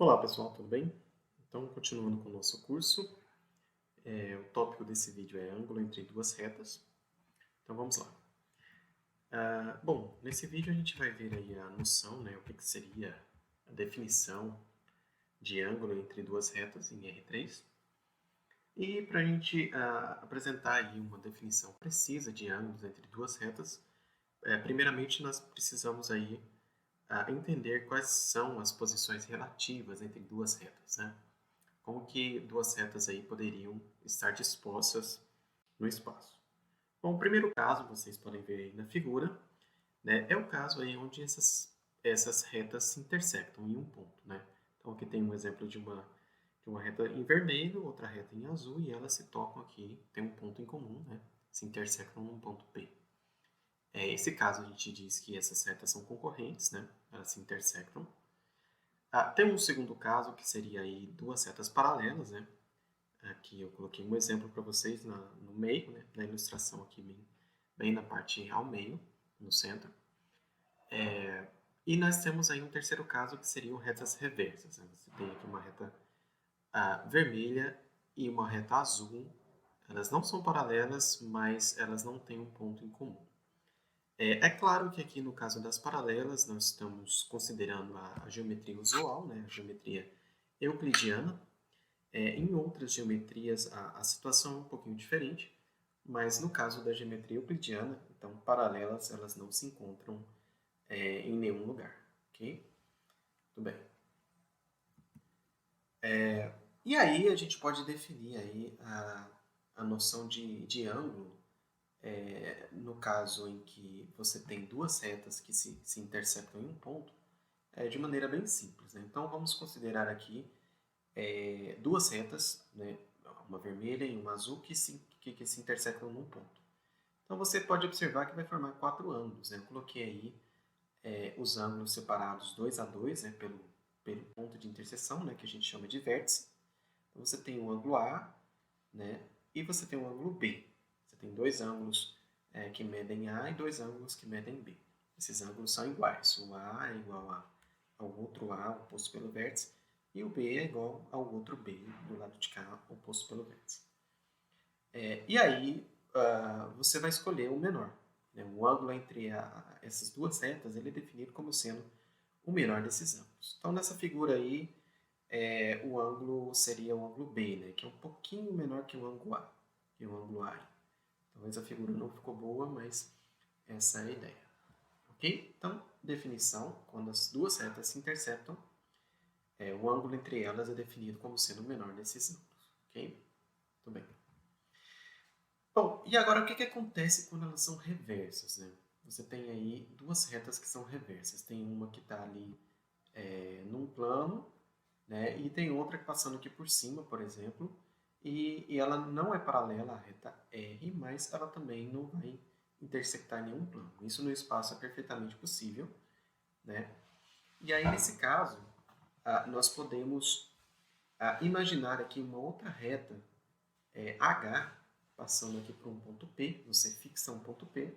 Olá pessoal, tudo bem? Então, continuando com o nosso curso, o tópico desse vídeo é ângulo entre duas retas. Então vamos lá. Bom, nesse vídeo a gente vai ver aí a noção, né, o que seria a definição de ângulo entre duas retas em R3. E para a gente apresentar aí uma definição precisa de ângulos entre duas retas, primeiramente nós precisamos aí entender quais são as posições relativas entre duas retas, né? Como que duas retas aí poderiam estar dispostas no espaço. Bom, o primeiro caso, vocês podem ver aí na figura, né, é o caso aí onde essas retas se intersectam em um ponto, né? Então aqui tem um exemplo de uma reta em vermelho, outra reta em azul, e elas se tocam aqui, tem um ponto em comum, né? Se intersectam num ponto P. Esse caso a gente diz que essas retas são concorrentes, né? Elas se intersectam. Tem um segundo caso que seria aí duas retas paralelas, né? Aqui eu coloquei um exemplo para vocês no meio, né, na ilustração aqui bem na parte ao meio, no centro. E nós temos aí um terceiro caso que seriam retas reversas, né? Você tem aqui uma reta vermelha e uma reta azul. Elas não são paralelas, mas elas não têm um ponto em comum. É claro que aqui no caso das paralelas nós estamos considerando a geometria usual, né, a geometria euclidiana. Em outras geometrias a situação é um pouquinho diferente, mas no caso da geometria euclidiana, então paralelas elas não se encontram em nenhum lugar, ok? Tudo bem. E aí a gente pode definir aí a noção de ângulo no caso em que você tem duas retas que se intersectam em um ponto, de maneira bem simples, né? Então vamos considerar aqui duas retas, né, uma vermelha e uma azul, que se intersectam num ponto. Então você pode observar que vai formar quatro ângulos, né? Eu coloquei aí os ângulos separados 2 a 2, né, pelo ponto de interseção, né, que a gente chama de vértice. Então você tem o ângulo A, né, e você tem o ângulo B. Você tem dois ângulos que medem A e dois ângulos que medem B. Esses ângulos são iguais. O A é igual ao outro A oposto pelo vértice, e o B é igual ao outro B do lado de cá oposto pelo vértice. E aí você vai escolher o menor, né? O ângulo entre essas duas retas ele é definido como sendo o menor desses ângulos. Então nessa figura aí, o ângulo seria o ângulo B, né? Que é um pouquinho menor que o ângulo A. Que o ângulo A. Talvez a figura não ficou boa, mas essa é a ideia. Ok? Então, definição, quando as duas retas se interceptam, o ângulo entre elas é definido como sendo o menor desses ângulos. Ok? Muito bem. Bom, e agora o que acontece quando elas são reversas, né? Você tem aí duas retas que são reversas. Tem uma que está ali num plano, né? E tem outra passando aqui por cima, por exemplo, e ela não é paralela à reta R, mas ela também não vai intersectar nenhum plano. Isso no espaço é perfeitamente possível, né? E aí, nesse caso, nós podemos imaginar aqui uma outra reta H passando aqui por um ponto P. Você fixa um ponto P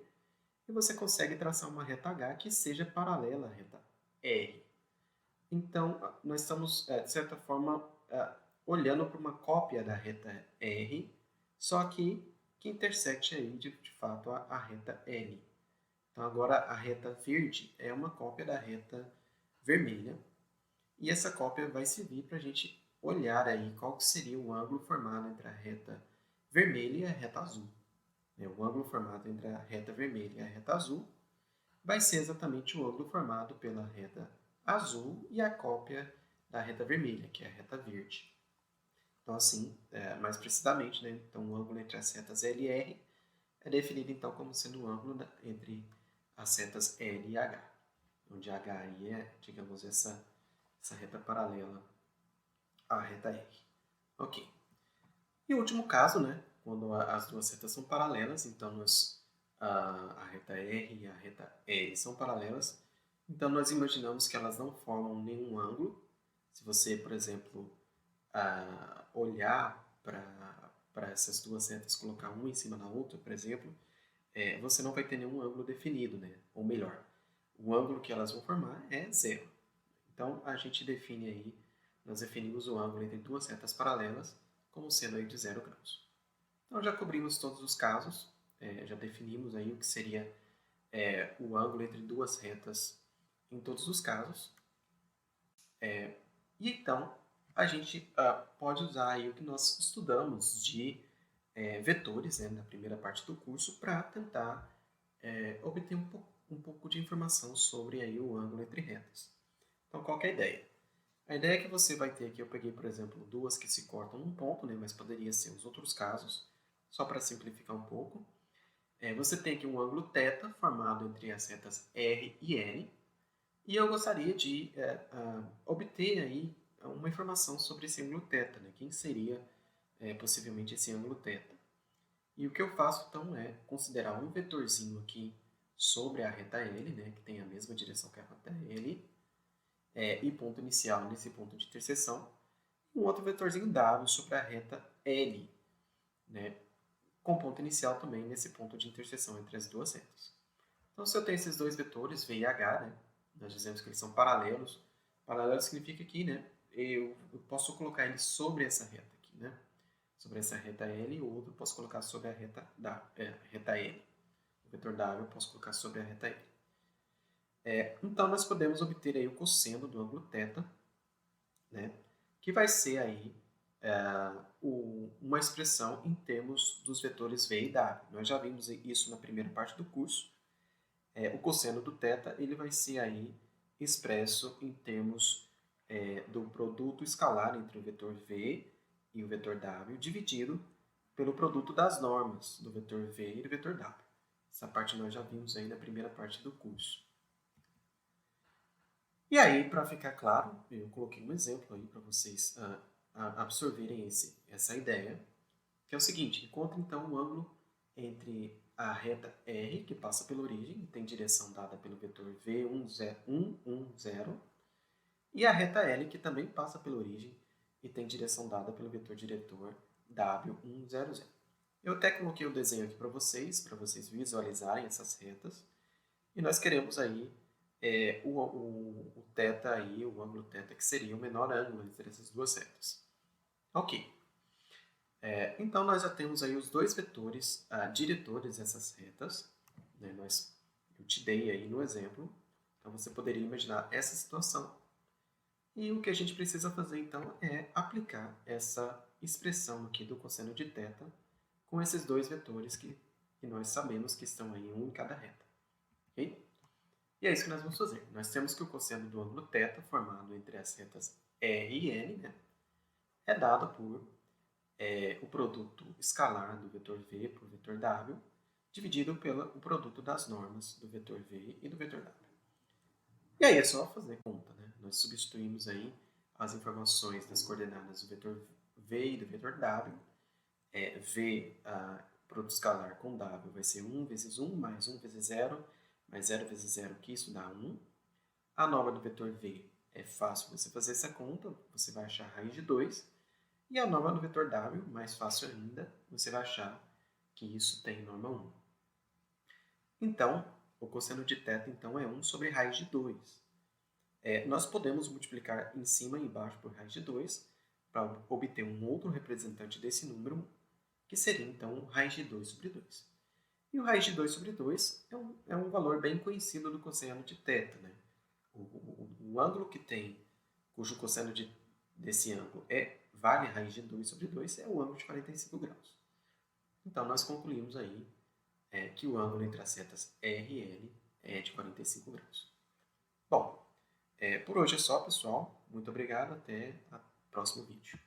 e você consegue traçar uma reta H que seja paralela à reta R. Então, nós estamos, de certa forma, olhando para uma cópia da reta R, só que intersecte aí, de fato, a reta L. Então, agora a reta verde é uma cópia da reta vermelha, e essa cópia vai servir para a gente olhar aí qual seria o ângulo formado entre a reta vermelha e a reta azul. O ângulo formado entre a reta vermelha e a reta azul vai ser exatamente o ângulo formado pela reta azul e a cópia da reta vermelha, que é a reta verde. Então, assim, mais precisamente, né? Então, o ângulo entre as retas L e R é definido, então, como sendo o ângulo entre as retas L e H, onde H aí é, digamos, essa reta paralela à reta R. Ok. E o último caso, né? Quando as duas retas são paralelas, então a reta R e a reta E são paralelas, então nós imaginamos que elas não formam nenhum ângulo. Se você, por exemplo, olhar para essas duas retas, colocar uma em cima da outra, por exemplo, você não vai ter nenhum ângulo definido, né? Ou melhor, o ângulo que elas vão formar é zero. Então, a gente define aí nós definimos o ângulo entre duas retas paralelas como sendo aí de 0 graus. Então, já cobrimos todos os casos, já definimos aí o que seria o ângulo entre duas retas em todos os casos. E então, a gente pode usar aí o que nós estudamos de vetores, né, na primeira parte do curso, para tentar obter um pouco de informação sobre aí o ângulo entre retas. Então, qual que é a ideia? A ideia é que você vai ter aqui, eu peguei, por exemplo, duas que se cortam num ponto, né, mas poderia ser os outros casos, só para simplificar um pouco. Você tem aqui um ângulo θ formado entre as retas R e N, e eu gostaria de obter aí uma informação sobre esse ângulo θ, né? Quem seria possivelmente esse ângulo θ. E o que eu faço então é considerar um vetorzinho aqui sobre a reta L, né, que tem a mesma direção que a reta L, e ponto inicial nesse ponto de interseção, e um outro vetorzinho W sobre a reta L, né, com ponto inicial também nesse ponto de interseção entre as duas retas. Então, se eu tenho esses dois vetores, V e H, né, nós dizemos que eles são paralelos. Paralelo significa que, né, eu posso colocar eles sobre essa reta aqui, né, sobre essa reta L, e o outro eu posso colocar sobre a reta L. O vetor W eu posso colocar sobre a reta L. Então, nós podemos obter aí o cosseno do ângulo θ, né, que vai ser aí uma expressão em termos dos vetores V e W. Nós já vimos isso na primeira parte do curso. O cosseno do θ ele vai ser aí expresso em termos do produto escalar entre o vetor V e o vetor W, dividido pelo produto das normas do vetor V e do vetor W. Essa parte nós já vimos aí na primeira parte do curso. E aí, para ficar claro, eu coloquei um exemplo aí para vocês absorverem essa ideia, que é o seguinte: encontre então o ângulo entre a reta R, que passa pela origem e tem direção dada pelo vetor V110, e a reta L, que também passa pela origem e tem direção dada pelo vetor diretor W100. Eu até coloquei o desenho aqui para vocês visualizarem essas retas. E nós queremos aí o θ aí, o ângulo θ, que seria o menor ângulo entre essas duas retas. Ok. Então, nós já temos aí os dois vetores diretores dessas retas. Né? Eu te dei aí no exemplo. Então, você poderia imaginar essa situação. E o que a gente precisa fazer, então, é aplicar essa expressão aqui do cosseno de θ com esses dois vetores que nós sabemos que estão aí, um em cada reta. Ok? E é isso que nós vamos fazer. Nós temos que o cosseno do ângulo θ, formado entre as retas R e N, né, é dado por o produto escalar do vetor V por vetor W, dividido pelo produto das normas do vetor V e do vetor W. E aí é só fazer conta, né? Nós substituímos aí as informações das coordenadas do vetor V e do vetor W. V, produto escalar com W, vai ser 1 vezes 1 mais 1 vezes 0, mais 0 vezes 0, que isso dá 1. A norma do vetor V é fácil você fazer essa conta, você vai achar a raiz de 2. E a norma do vetor W, mais fácil ainda, você vai achar que isso tem norma 1. Então, o cosseno de θ então, é 1 sobre raiz de 2. Nós podemos multiplicar em cima e embaixo por raiz de 2 para obter um outro representante desse número, que seria então raiz de 2 sobre 2. E o raiz de 2 sobre 2 é um valor bem conhecido do cosseno de θ. Né? O ângulo que tem, cujo cosseno desse ângulo vale a raiz de 2 sobre 2, é o ângulo de 45 graus. Então, nós concluímos aí que o ângulo entre as retas R e L é de 45 graus. Bom, por hoje é só, pessoal. Muito obrigado. Até o próximo vídeo.